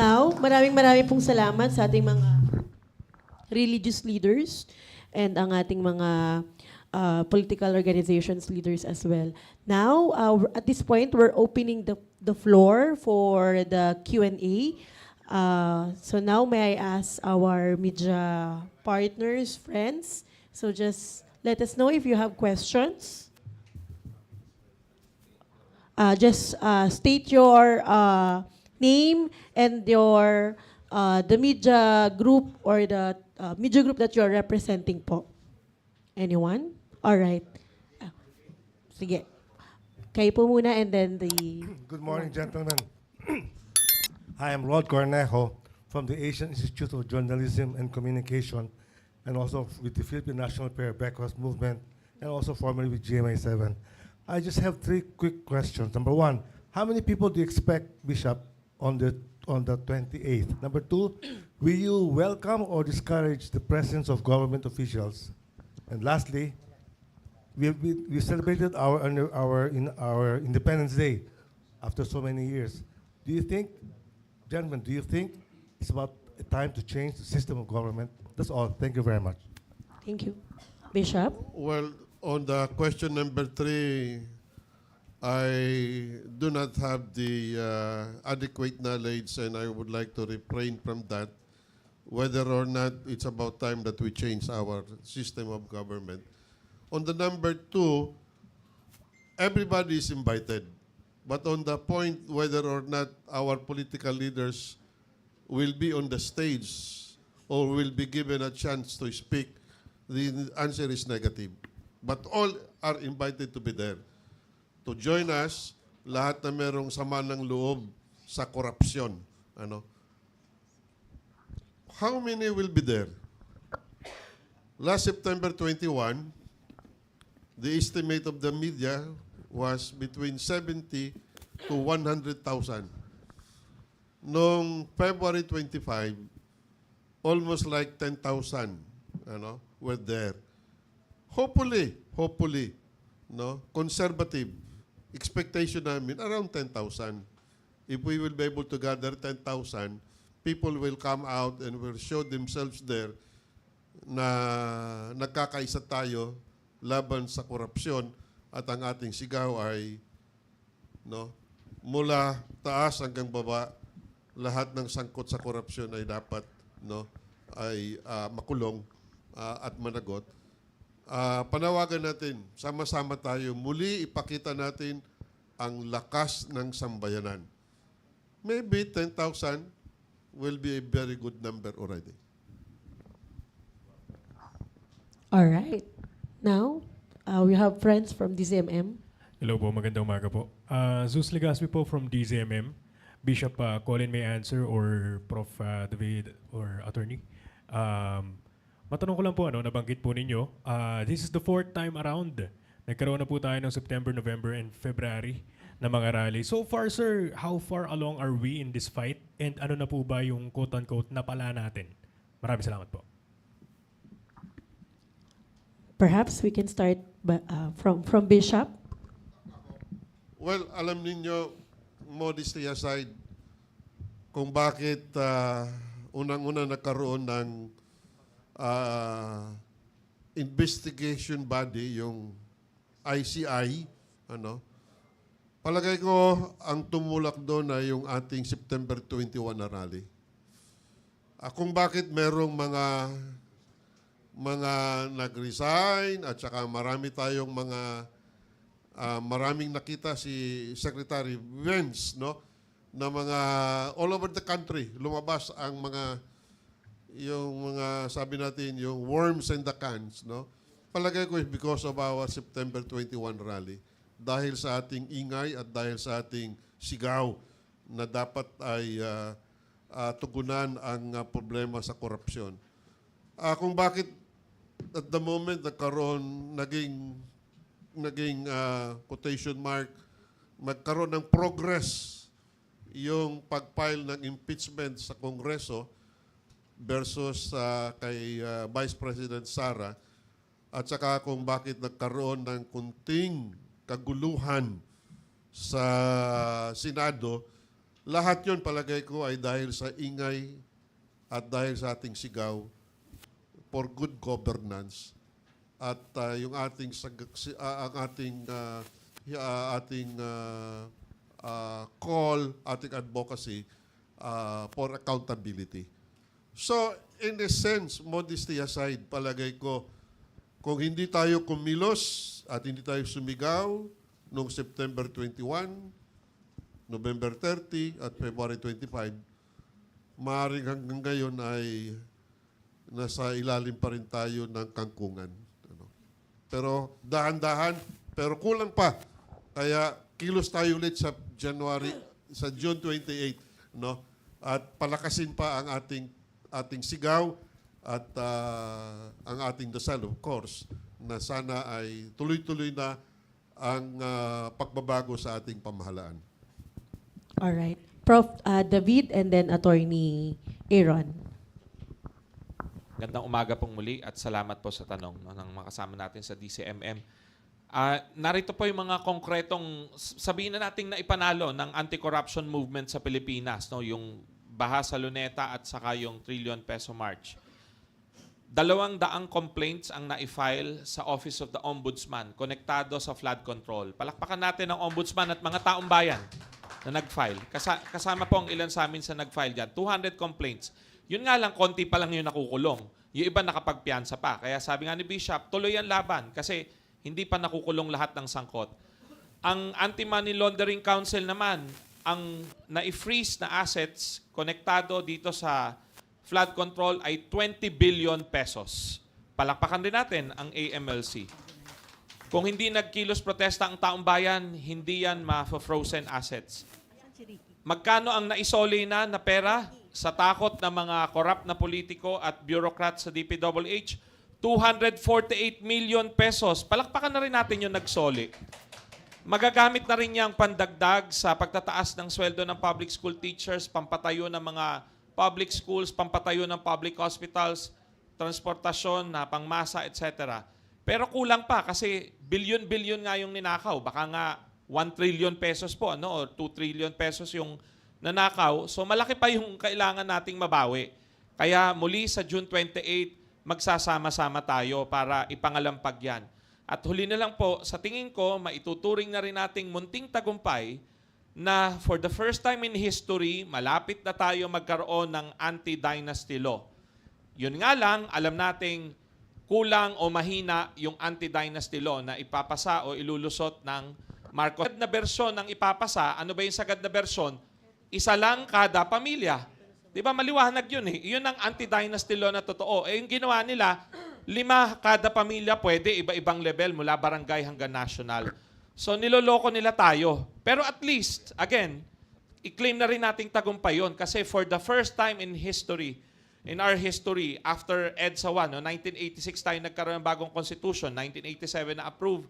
Now, maraming pong salamat sa ating mga religious leaders and ang ating mga political organizations leaders as well. Now, at this point, we're opening the floor for the Q&A. So now, may I ask our media partners, friends, so just let us know if you have questions. Just state your name and your the media group or the media group that you're representing po. Anyone? All right. Sige. Kayo po muna and then the... Good morning, gentlemen. I am Rod Cornejo from the Asian Institute of Journalism and Communication, and also with the Philippine National Prayer Breakfast Movement, and also formerly with GMA7. I just have 3 quick questions. Number 1, how many people do you expect, Bishop, on the 28th? Number 2, will you welcome or discourage the presence of government officials? And lastly, we celebrated our Independence Day after so many years. Do you think, gentlemen, do you think it's about time to change the system of government? That's all. Thank you very much. Thank you. Bishop? Well, on the question number 3, I do not have the adequate knowledge, and I would like to refrain from that, whether or not it's about time that we change our system of government. On the number 2, everybody is invited. But on the point whether or not our political leaders will be on the stage or will be given a chance to speak, the answer is negative. But all are invited to be there. To join us, lahat na merong sama ng loob sa korupsyon. Ano? How many will be there? Last September 21, the estimate of the media was between 70 to 100,000. Noong February 25, almost like 10,000 were there. Hopefully, no, conservative expectation namin around 10,000. If we will be able to gather 10,000, people will come out and will show themselves there na nagkakaisa tayo laban sa korupsyon at ang ating sigaw ay mula taas hanggang baba, lahat ng sangkot sa korupsyon ay dapat makulong at managot. Panawagan natin, sama-sama tayo, muli ipakita natin ang lakas ng sambayanan. Maybe 10,000 will be a very good number already. All right. Now, we have friends from DZMM. Hello po, magandang umaga po. Zeus Legaspi po from DZMM. Bishop Colin may answer or Prof. David or attorney. Matanong ko lang po, nabanggit po ninyo, this is the 4th time around. Nagkaroon na po tayo ng September, November, and February na mga rally. So far, sir, how far along are we in this fight? And ano na po ba yung quote-unquote napala natin? Maraming salamat po. Perhaps we can start from Bishop. Well, alam ninyo, modesty aside, kung bakit unang-una nagkaroon ng investigation body, yung ICI, palagay ko ang tumulak doon ay yung ating September 21 na rally. Kung bakit merong mga nag-resign at saka marami tayong maraming nakita si Secretary Vance, na mga all over the country lumabas ang yung mga sabi natin yung worms in the cans, palagay ko because of our September 21 rally, dahil sa ating ingay at dahil sa ating sigaw na dapat ay tugunan ang problema sa korupsyon. Kung bakit at the moment naging quotation mark, magkaroon ng progress yung pag-file ng impeachment sa Kongreso versus kay Vice President Sara, at saka kung bakit nagkaroon ng kunting kaguluhan sa Senado Lahat yon palagay ko ay dahil sa ingay at dahil sa ating sigaw for good governance at yung ating ang ating call, ating advocacy for accountability. So, in a sense, modesty aside, palagay ko, kung hindi tayo kumilos at hindi tayo sumigaw noong September 21, November 30 at February 25, maaaring hanggang ngayon ay nasa ilalim pa rin tayo ng kangkungan. Ano. Pero dahan-dahan, pero kulang pa. Kaya kilos tayo ulit sa June 28, no? At palakasin pa ang ating sigaw at ang ating dasal, of course, na sana ay tuloy-tuloy na ang pagbabago sa ating pamahalaan. All right. Prof. David and then Attorney Aaron. Gandang umaga pong muli at salamat po sa tanong ng mga kasama natin sa DCMM. Narito po yung mga konkretong, sabihin na nating naipanalo ng anti-corruption movement sa Pilipinas, no? Yung Baha sa Luneta at saka yung trillion peso march. 200 complaints ang na-file sa Office of the Ombudsman konektado sa flood control. Palakpakan natin ang Ombudsman at mga taong bayan na nag-file. Kasama po ang ilan sa amin sa nag-file dyan. 200 complaints. Yun nga lang, konti pa lang yung nakukulong. Yung iba nakapagpiyansa pa. Kaya sabi nga ni Bishop, tuloy ang laban kasi hindi pa nakukulong lahat ng sangkot. Ang Anti-Money Laundering Council naman, ang na-freeze na assets konektado dito sa flood control ay 20 billion pesos. Palakpakan din natin ang AMLC. Kung hindi nagkilos protesta ang taong bayan, hindi yan ma-frozen assets. Magkano ang naisoli na pera sa takot ng mga corrupt na politiko at bureaucrats sa DPWH? 248 million pesos. Palakpakan na rin natin yung nagsoli. Magagamit na rin niyang pandagdag sa pagtataas ng sweldo ng public school teachers, pampatayo ng mga public schools, pampatayo ng public hospitals, transportasyon na pangmasa, etc. Pero kulang pa kasi bilyon-bilyon nga yung ninakaw. Baka nga 1 trillion pesos po, ano, or 2 trillion pesos yung nanakaw. So malaki pa yung kailangan nating mabawi. Kaya muli sa June 28, magsasama-sama tayo para ipangalampag yan. At huli na lang po, sa tingin ko, maituturing na rin nating munting tagumpay na for the first time in history, malapit na tayo magkaroon ng anti-dynasty law. Yun nga lang, alam nating kulang o mahina yung anti-dynasty law na ipapasa o ilulusot ng Marcos. Sagad na bersyon ng ipapasa, ano ba yung sagad na bersyon? Isa lang kada pamilya. Di ba maliwanag yun eh. Yun ang anti-dynasty law na totoo. Eh yung ginawa nila, 5 kada pamilya pwede, iba-ibang level mula barangay hanggang national. So niloloko nila tayo. Pero at least, again, i-claim na rin nating tagumpay yun kasi for the first time in history, in our history, after EDSA 1, no, 1986 tayo nagkaroon ng bagong constitution, 1987 na approve,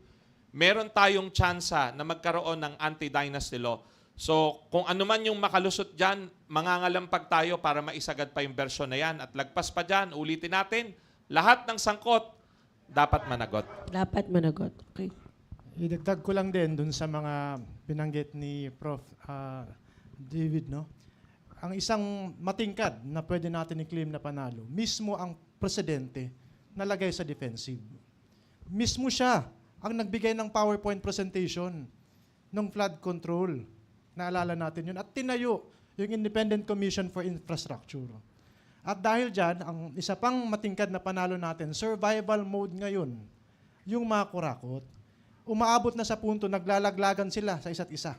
meron tayong tsansa na magkaroon ng anti-dynasty law. So kung ano man yung makalusot dyan, mangangalampag tayo para maisagad pa yung bersyon na yan. At lagpas pa dyan, ulitin natin, lahat ng sangkot dapat managot. Dapat managot. Okay. Idagdag ko lang din dun sa mga binanggit ni Prof. David, no? Ang isang matingkad na pwede natin i-claim na panalo, mismo ang presidente nalagay sa defensive. Mismo siya ang nagbigay ng PowerPoint presentation ng flood control. Naalala natin yun. At tinayo yung Independent Commission for Infrastructure. At dahil dyan, ang isa pang matingkad na panalo natin, survival mode ngayon, yung mga kurakot, umaabot na sa punto, naglalaglagan sila sa isa't isa.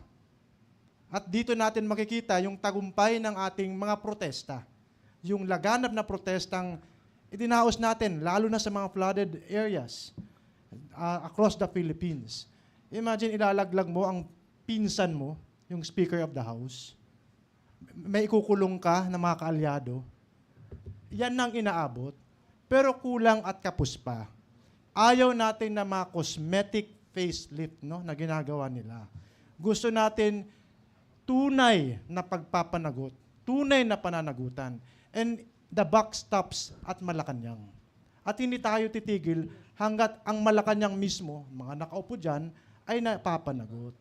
At dito natin makikita yung tagumpay ng ating mga protesta. Yung laganap na protestang itinaos natin, lalo na sa mga flooded areas across the Philippines. Imagine, ilalaglag mo ang pinsan mo, yung Speaker of the House. May ikukulong ka na mga kaalyado. Yan ang inaabot. Pero kulang at kapos pa. Ayaw natin na mga cosmetic facelift, no, na ginagawa nila. Gusto natin tunay na pagpapanagot, tunay na pananagutan. And the buck stops at Malacanang. At hindi tayo titigil hanggat ang Malacanang mismo, mga nakaupo dyan, ay napapanagot.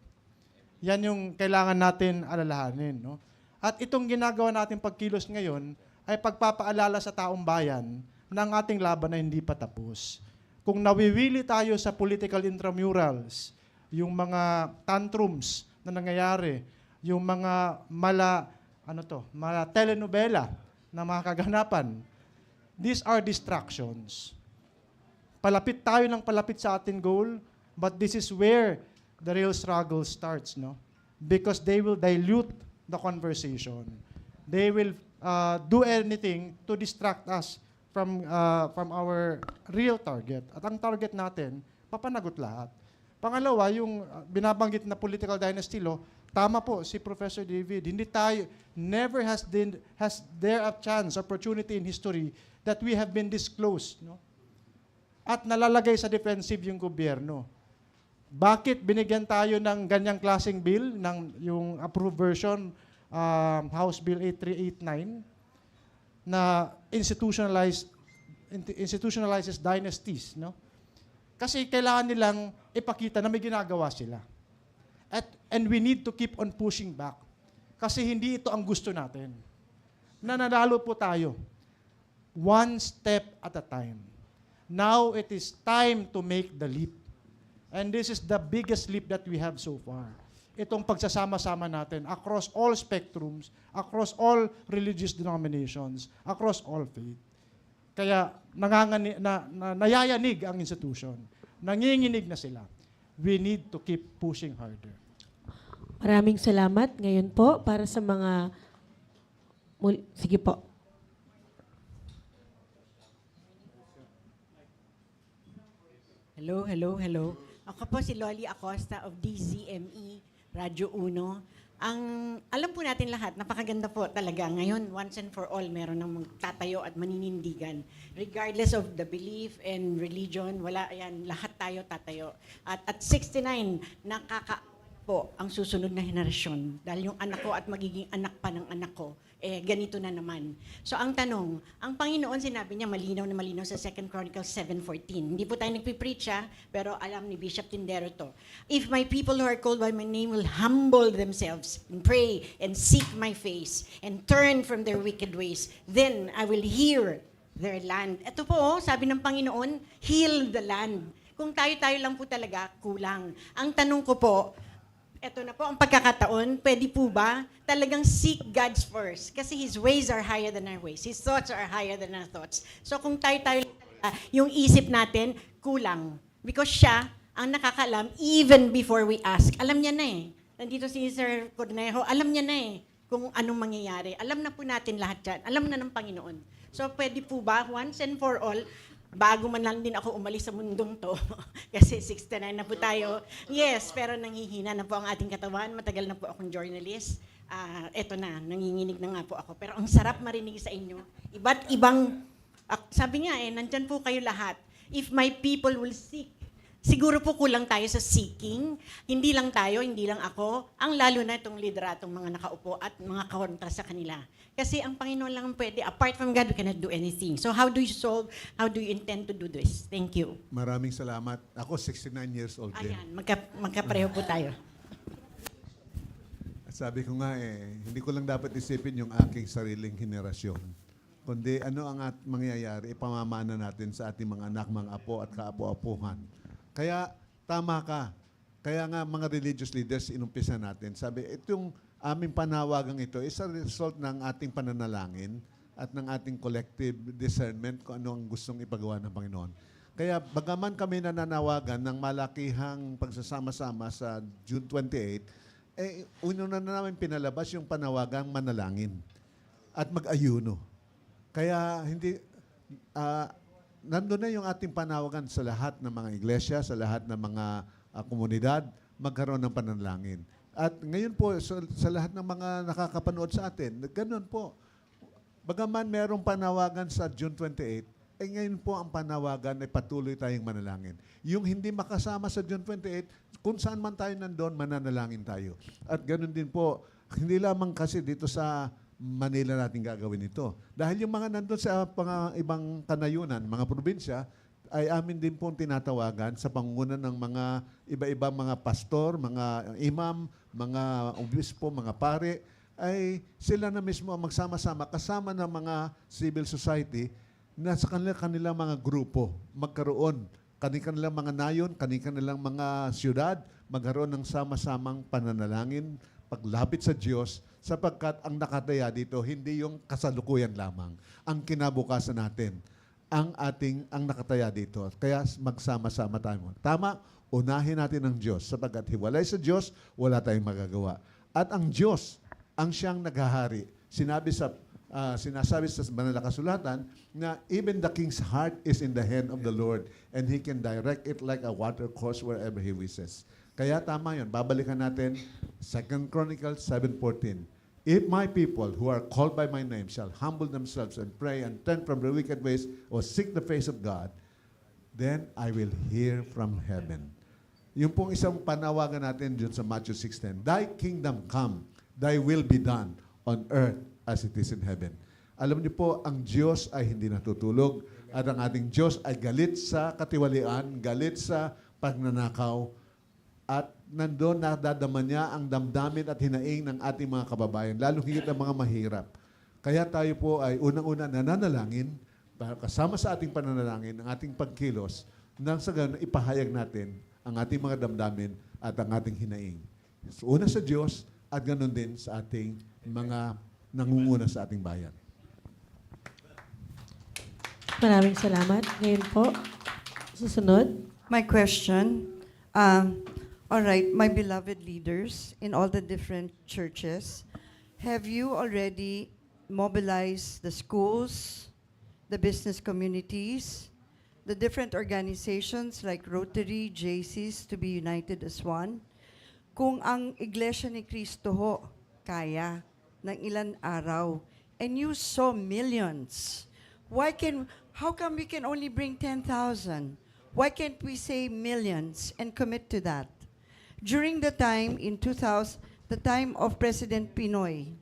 Yan yung kailangan natin alalahanin. No? At itong ginagawa natin pagkilos ngayon ay pagpapaalala sa taong bayan ng ating laban na hindi pa tapos. Kung nawiwili tayo sa political intramurals, yung mga tantrums na nangyayari, yung mga mala telenovela na mga kaganapan, these are distractions. Palapit tayo ng palapit sa ating goal, but this is where the real struggle starts, no? Because they will dilute the conversation. They will do anything to distract us from our real target. At ang target natin, papanagot lahat. Pangalawa, yung binabanggit na political dynasty law, tama po si Professor David. Hindi tayo, never has there a chance, opportunity in history that we have been disclosed, no? At nalalagay sa defensive yung gobyerno. Bakit binigyan tayo ng ganyang klaseng bill, ng yung approved version, House Bill 8389, na institutionalizes dynasties, no? Kasi kailangan nilang ipakita na may ginagawa sila. And we need to keep on pushing back. Kasi hindi ito ang gusto natin. Nananalo po tayo. One step at a time. Now it is time to make the leap. And this is the biggest leap that we have so far. Itong pagsasama-sama natin across all spectrums, across all religious denominations, across all faith. Kaya nayayanig ang institution. Nanginginig na sila. We need to keep pushing harder. Maraming salamat. Ngayon po, para sa mga... Sige po. Hello. Ako po si Loli Acosta of DZME, Radyo Uno. Alam po natin lahat, napakaganda po talaga. Ngayon, once and for all, meron ng magtatayo at maninindigan. Regardless of the belief and religion, lahat tayo tatayo. At 69, po ang susunod na henerasyon. Dahil yung anak ko at magiging anak pa ng anak ko, ganito na naman. So ang tanong, ang Panginoon sinabi niya malinaw na malinaw sa 2 Chronicles 7:14. Hindi po tayo nagpipreach pero alam ni Bishop Tindero to. If my people who are called by my name will humble themselves and pray and seek my face and turn from their wicked ways, then I will hear their land. Ito po, sabi ng Panginoon, heal the land. Kung tayo-tayo lang po talaga, kulang. Ang tanong ko po, eto na po ang pagkakataon, pwede po ba talagang seek God's first? Kasi His ways are higher than our ways. His thoughts are higher than our thoughts. So kung tayo-tayo yung isip natin, kulang. Because siya ang nakakaalam even before we ask. Alam niya na eh. Nandito si Sir Cornejo, alam niya na eh kung anong mangyayari. Alam na po natin lahat yan. Alam na ng Panginoon. So pwede po ba, once and for all, bago man lang din ako umalis sa mundong to, kasi 69 na po tayo. Yes, pero nanghihina na po ang ating katawan. Matagal na po akong journalist. Eto na, nanginginig na nga po ako. Pero ang sarap marinig sa inyo. Iba't ibang, sabi nga nandyan po kayo lahat. If my people will seek, siguro po kulang tayo sa seeking. Hindi lang tayo, hindi lang ako. Ang lalo na itong lideratong mga nakaupo at mga kontra sa kanila. Kasi ang Panginoon lang ang pwede. Apart from God, we cannot do anything. So how do you intend to do this? Thank you. Maraming salamat. Ako 69 years old din. Ayan, magkapareho po tayo. At sabi ko nga hindi ko lang dapat isipin yung aking sariling henerasyon. Kundi ano ang mangyayari, ipamamana natin sa ating mga anak, mga apo at kaapo-apuhan. Kaya tama ka. Kaya nga mga religious leaders, inumpisa natin. Sabi, itong aming panawagang ito is a result ng ating pananalangin at ng ating collective discernment kung ano ang gustong ipagawa ng Panginoon. Kaya bagaman kami nananawagan ng malakihang pagsasama-sama sa June 28, una na namin pinalabas yung panawagang manalangin at mag-ayuno. Kaya nandun na yung ating panawagan sa lahat ng mga iglesia, sa lahat ng mga komunidad, magkaroon ng pananalangin. At ngayon po, sa lahat ng mga nakakapanood sa atin, ganun po. Bagaman merong panawagan sa June 28, ngayon po ang panawagan ay patuloy tayong manalangin. Yung hindi makasama sa June 28, kung saan man tayo nandun, mananalangin tayo. At ganun din po, hindi lamang kasi dito sa Manila natin gagawin ito. Dahil yung mga nandun sa mga ibang kanayunan, mga probinsya, ay amin din pong tinatawagan sa pangunguna ng mga iba-ibang mga pastor, mga imam, mga obispo, mga pare, ay sila na mismo ang magsama-sama kasama ng mga civil society na sa kanilang mga grupo magkaroon, kanilang mga nayon, kanilang mga siyudad, magkaroon ng sama-samang pananalangin, paglapit sa Diyos, sapagkat ang nakataya dito, hindi yung kasalukuyan lamang. Ang kinabukasan natin, ang nakataya dito. Kaya magsama-sama tayo. Tama, unahin natin ang Diyos, sapagkat hiwalay sa Diyos, wala tayong magagawa. At ang Diyos, ang siyang naghahari. Sinasabi sa banal na kasulatan na even the king's heart is in the hand of the Lord and He can direct it like a water course wherever He wishes. Kaya tama yun. Babalikan natin 2 Chronicles 7:14. If my people who are called by my name shall humble themselves and pray and turn from their wicked ways or seek the face of God, then I will hear from heaven. Yung pong isang panawagan natin dun sa Matthew 6:10. Thy kingdom come, thy will be done on earth as it is in heaven. Alam niyo po, ang Diyos ay hindi natutulog at ang ating Diyos ay galit sa katiwalian, galit sa pagnanakaw, at nandoon nadadama niya ang damdamin at hinaing ng ating mga kababayan, lalo higit ang mga mahirap. Kaya tayo po ay unang-una nananalangin, kasama sa ating pananalangin, ang ating pagkilos, nang sa ganun ipahayag natin ang ating mga damdamin at ang ating hinaing. So, una sa Diyos at ganun din sa ating mga nangunguna sa ating bayan. Maraming salamat. Ngayon po, susunod. My question, all right, my beloved leaders in all the different churches, have you already mobilized the schools, the business communities, the different organizations like Rotary, JCs to be united as one? Kung ang Iglesia ni Cristo ho kaya ng ilan araw and you saw millions, how come we can only bring 10,000? Why can't we say millions and commit to that? During the time in 2000, the time of President Pinoy,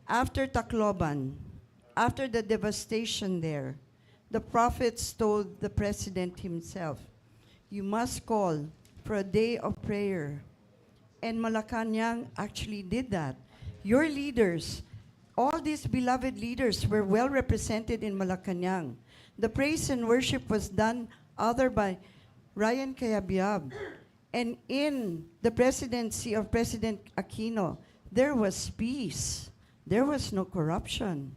after Tacloban, after the devastation there, the prophets told the president himself, you must call for a day of prayer. And Malacanang actually did that. Your leaders, all these beloved leaders were well represented in Malacanang. The praise and worship was done other by Ryan Cayabyab. And in the presidency of President Aquino, there was peace. There was no corruption.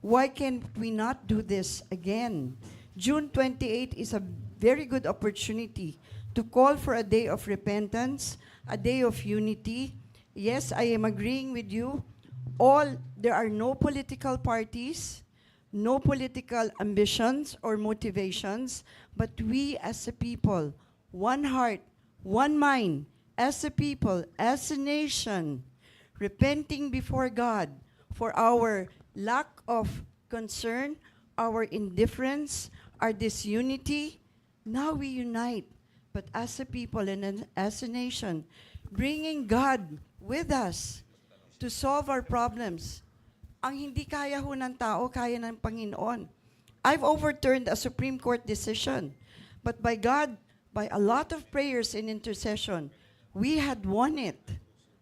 Why can't we not do this again? June 28 is a very good opportunity to call for a day of repentance, a day of unity. Yes, I am agreeing with you. There are no political parties, no political ambitions or motivations, but we as a people, one heart, one mind, as a people, as a nation, repenting before God for our lack of concern, our indifference, our disunity. Now we unite, but as a people and as a nation, bringing God with us to solve our problems. Ang hindi kaya ho ng tao, kaya ng Panginoon. I've overturned a Supreme Court decision, but by God, by a lot of prayers and intercession, we had won it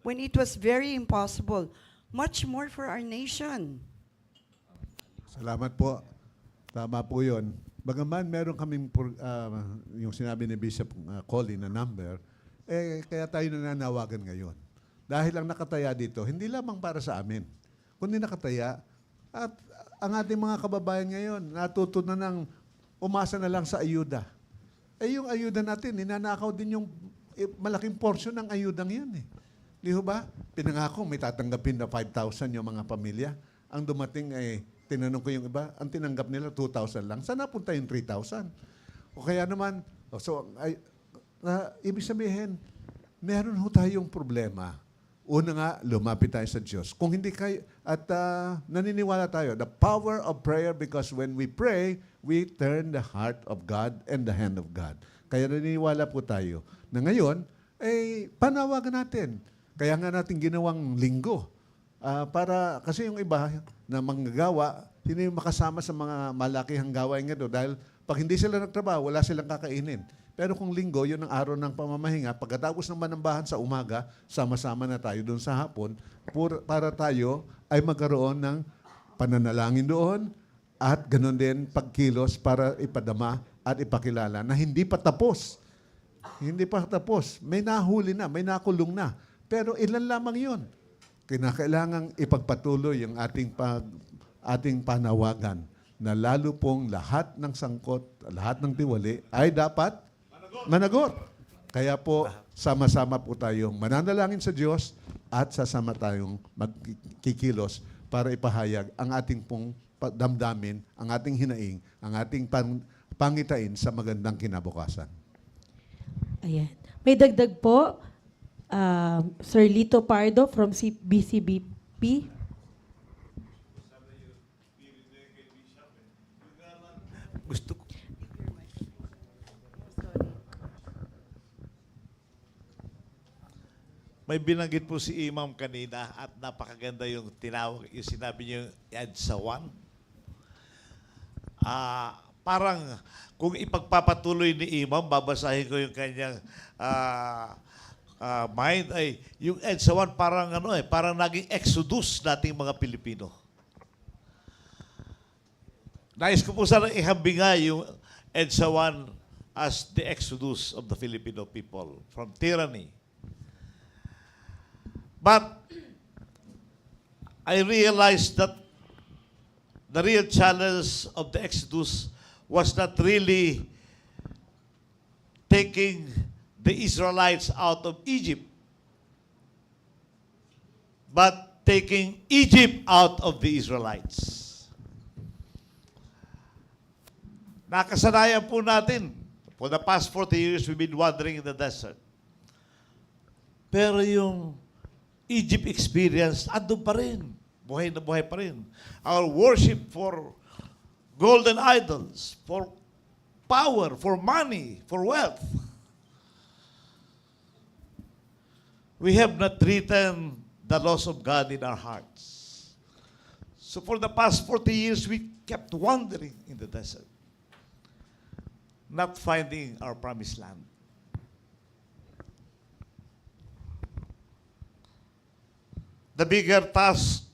when it was very impossible. Much more for our nation. Salamat po. Tama po yun. Bagaman meron kaming yung sinabi ni Bishop Colin na number, kaya tayo nananawagan ngayon. Dahil ang nakataya dito, hindi lamang para sa amin, kundi nakataya. At ang ating mga kababayan ngayon, natuto na ng umasa na lang sa ayuda. Yung ayuda natin, ninanakaw din yung malaking portion ng ayudang yan eh. Di ba? Pinangako, may tatanggapin na 5,000 yung mga pamilya. Ang dumating ay, tinanong ko yung iba, ang tinanggap nila 2,000 lang. Saan napunta yung 3,000? O kaya naman, ibig sabihin, meron ho tayong problema. Una nga, lumapit tayo sa Diyos. Kung hindi kayo, at naniniwala tayo, the power of prayer, because when we pray, we turn the heart of God and the hand of God. Kaya naniniwala po tayo na ngayon, panawagan natin. Kaya nga natin ginawang linggo. Kasi yung iba na manggagawa, hindi makasama sa mga malakihang gawain nga doon dahil Pag hindi sila nagtrabaho, wala silang kakainin. Pero kung linggo, yun ang araw ng pamamahinga, pagkatapos ng manambahan sa umaga, sama-sama na tayo doon sa hapon para tayo ay magkaroon ng pananalangin doon at ganoon din pagkilos para ipadama at ipakilala na hindi pa tapos. Hindi pa tapos. May nahuli na, may nakulong na. Pero ilan lamang yun. Kinakailangang ipagpatuloy ang ating panawagan na lalo pong lahat ng sangkot, lahat ng tiwali ay dapat managot. Kaya po, sama-sama po tayong mananalangin sa Diyos at sasama tayong magkikilos para ipahayag ang ating pong damdamin, ang ating hinaing, ang ating pangitain sa magandang kinabukasan. Ayan. May dagdag po, Sir Lito Pardo from BCBP. Gusto ko. May binanggit po si Imam kanina at napakaganda yung tinawag, yung sinabi niyo EDSA 1. Parang kung ipagpapatuloy ni Imam, babasahin ko yung kanyang mind, ay yung EDSA 1 parang parang naging exodus nating mga Pilipino. Nais ko po sana ihambing nga yung EDSA 1 as the exodus of the Filipino people from tyranny. But I realized that the real challenge of the exodus was not really taking the Israelites out of Egypt, but taking Egypt out of the Israelites. Nakasanayan po natin. For the past 40 years, we've been wandering in the desert. Pero yung Egypt experience, andun pa rin. Buhay na buhay pa rin. Our worship for golden idols, for power, for money, for wealth. We have not written the laws of God in our hearts. So for the past 40 years, we kept wandering in the desert, not finding our promised land. The bigger task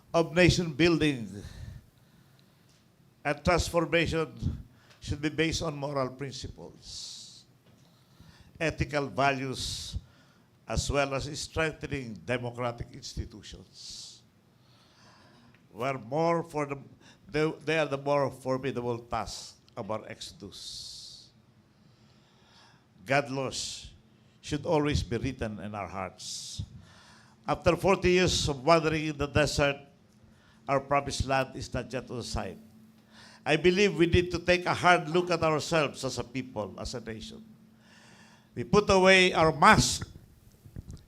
of nation building and transformation should be based on moral principles, ethical values, as well as strengthening democratic institutions. They are the more formidable task of our exodus. God laws should always be written in our hearts. After 40 years of wandering in the desert, our promised land is not yet on sight. I believe we need to take a hard look at ourselves as a people, as a nation. We put away our mask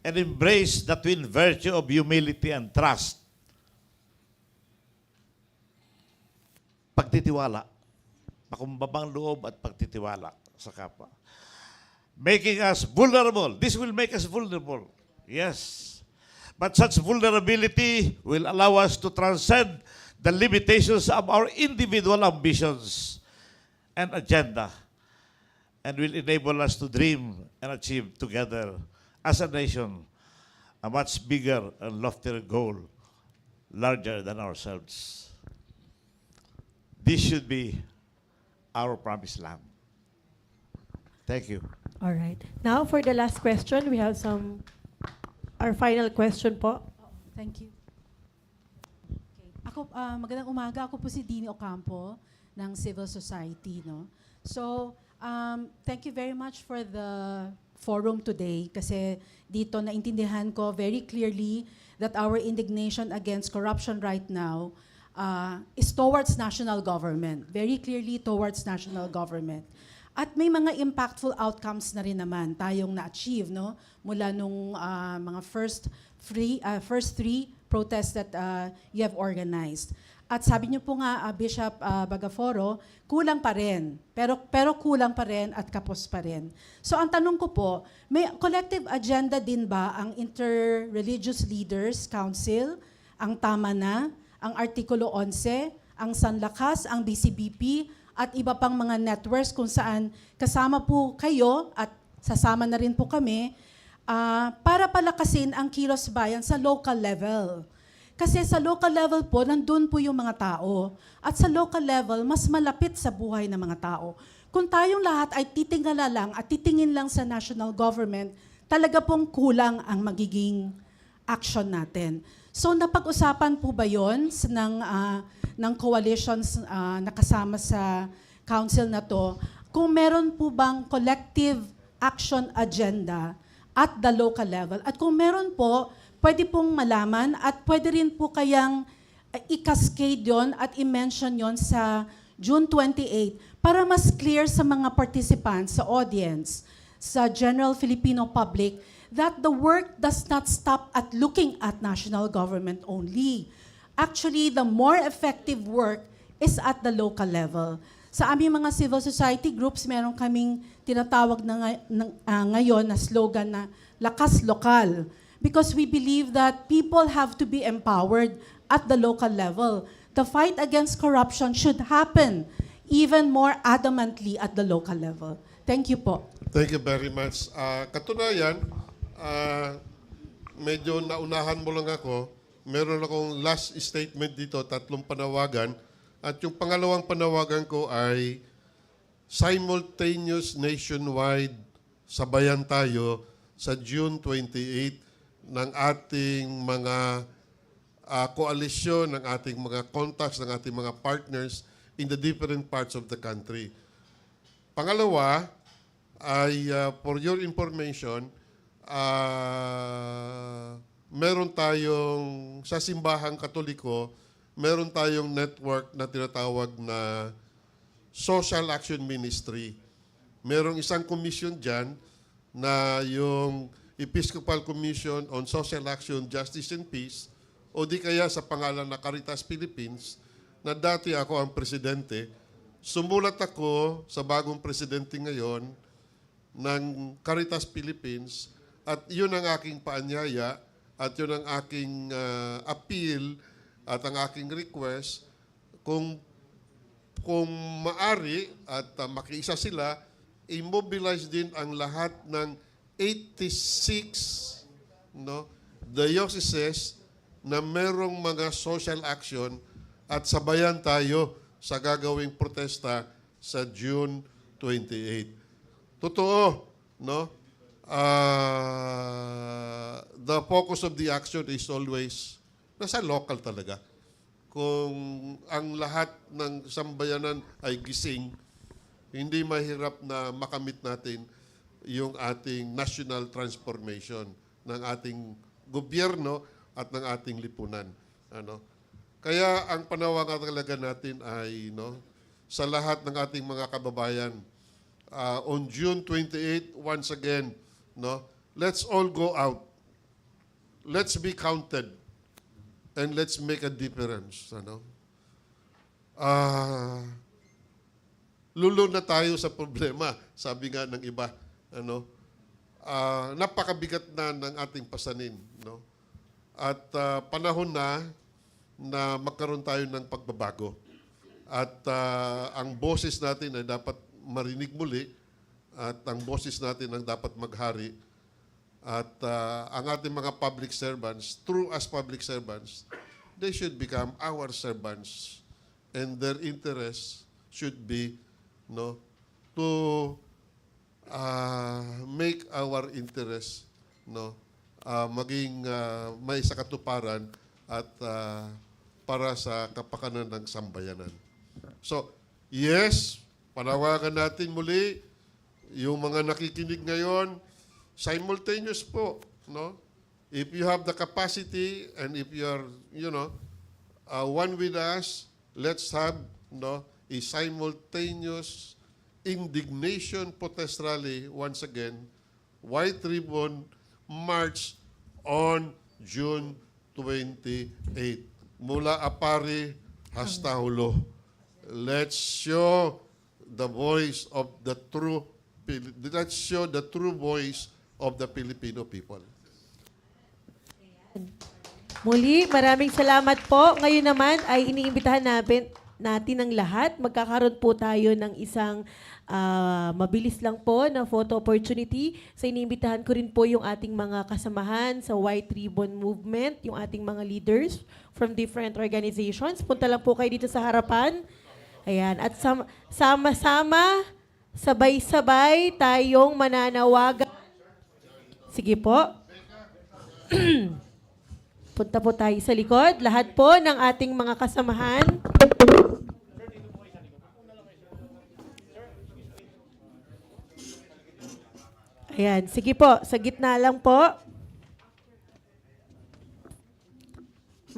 and embrace the twin virtue of humility and trust. Pagtitiwala. Pakumbabang loob at pagtitiwala sa kapwa. Making us vulnerable. This will make us vulnerable. Yes. But such vulnerability will allow us to transcend the limitations of our individual ambitions and agenda, and will enable us to dream and achieve together as a nation a much bigger and loftier goal, larger than ourselves. This should be our promised land. Thank you. All right. Now, for the last question, we have our final question po. Thank you. Okay. Magandang umaga. Ako po si Dini Ocampo ng Civil Society. No? So, thank you very much for the forum today kasi dito naintindihan ko very clearly that our indignation against corruption right now is towards national government. Very clearly towards national government. At may mga impactful outcomes na rin naman tayong na-achieve, no? Mula nung mga first three protests that you have organized. At sabi niyo po nga, Bishop Bagaforo, kulang pa rin. Pero kulang pa rin at kapos pa rin. So ang tanong ko po, may collective agenda din ba ang Inter-Religious Leaders Council, ang Tama Na, ang Artikulo 11, ang Sanlakas, ang BCBP, at iba pang mga networks kung saan kasama po kayo at sasama na rin po kami para palakasin ang Kilos Bayan sa local level. Kasi sa local level po, nandun po yung mga tao. At sa local level, mas malapit sa buhay ng mga tao. Kung tayong lahat ay titingala lang at titingin lang sa national government, talaga pong kulang ang magiging action natin. So napag-usapan po ba yun ng coalitions na kasama sa council na to, kung meron po bang collective action agenda at the local level? At kung meron po, pwede pong malaman at pwede rin po kayang i-cascade yon at i-mention yon sa June 28 para mas clear sa mga participants, sa audience, sa general Filipino public, that the work does not stop at looking at national government only. Actually, the more effective work is at the local level. Sa aming mga civil society groups, meron kaming tinatawag na ngayon na slogan na Lakas Lokal. Because we believe that people have to be empowered at the local level. The fight against corruption should happen even more adamantly at the local level. Thank you po. Thank you very much. Katunayan, medyo naunahan mo lang ako. Meron akong last statement dito, 3 panawagan. At yung pangalawang panawagan ko ay simultaneous nationwide sabayan tayo sa June 28 ng ating mga koalisyon, ng ating mga contacts, ng ating mga partners in the different parts of the country. Pangalawa ay, for your information, meron tayong, sa simbahang Katoliko, meron tayong network na tinatawag na Social Action Ministry. Merong isang commission dyan na yung Episcopal Commission on Social Action, Justice and Peace, o di kaya sa pangalan na Caritas Philippines, na dati ako ang presidente. Sumulat ako sa bagong presidente ngayon ng Caritas Philippines, at yun ang aking paanyaya, at yun ang aking appeal, at ang aking request, kung maari at makiisa sila, immobilize din ang lahat ng 86 dioceses na merong mga social action at sabayan tayo sa gagawing protesta sa June 28. Totoo, no? The focus of the action is always nasa local talaga. Kung ang lahat ng sambayanan ay gising, hindi mahirap na makamit natin yung ating national transformation ng ating gobyerno at ng ating lipunan. Kaya ang panawagan talaga natin ay sa lahat ng ating mga kababayan, on June 28, once again, let's all go out. Let's be counted. And let's make a difference. Lulun na tayo sa problema, sabi nga ng iba. Napakabigat na ng ating pasanin. At panahon na magkaroon tayo ng pagbabago. At ang boses natin ay dapat marinig muli. At ang boses natin ang dapat maghari. At ang ating mga public servants, true as public servants, they should become our servants. And their interest should be to make our interest maging may sa katuparan at para sa kapakanan ng sambayanan. So, yes, panawagan natin muli yung mga nakikinig ngayon, simultaneous po, If you have the capacity and if you are, one with us, let's have, a simultaneous indignation protest rally once again, White Ribbon March on June 28. Mula Apari hasta Hulo. Let's show the voice of the true, let's show the true voice of the Filipino people. Muli, maraming salamat po. Ngayon naman ay iniimbitahan natin natin ang lahat. Magkakaroon po tayo ng isang mabilis lang po na photo opportunity. So inimbitahan ko rin po yung ating mga kasamahan sa White Ribbon Movement, yung ating mga leaders from different organizations. Punta lang po kayo dito sa harapan. Ayan. At sama-sama, sabay-sabay tayong mananawagan. Sige po. Punta po tayo sa likod. Lahat po ng ating mga kasamahan. Ayan, sige po. Sa gitna lang po.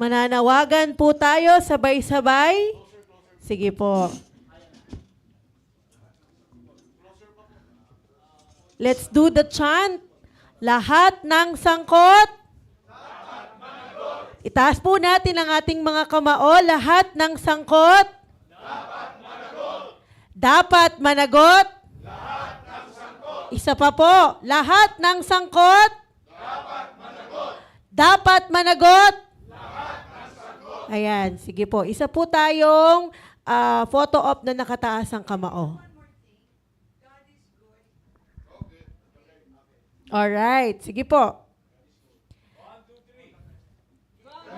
Mananawagan po tayo sabay-sabay. Sige po. Let's do the chant. Lahat ng sangkot. Itaas po natin ang ating mga kamao. Lahat ng sangkot. Dapat managot. Isa pa po. Lahat ng sangkot. Dapat managot. Ayan, sige po. Isa po tayong photo op na nakataas ang kamao. Alright, sige po.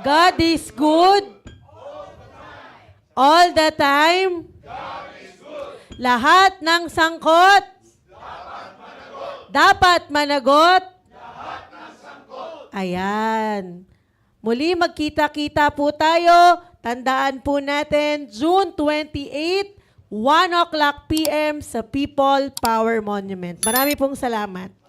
God is good. All the time. Lahat ng sangkot. Dapat managot. Ayan. Muli magkita-kita po tayo. Tandaan po natin, June 28, 1 o'clock p.m. sa People Power Monument. Marami pong salamat.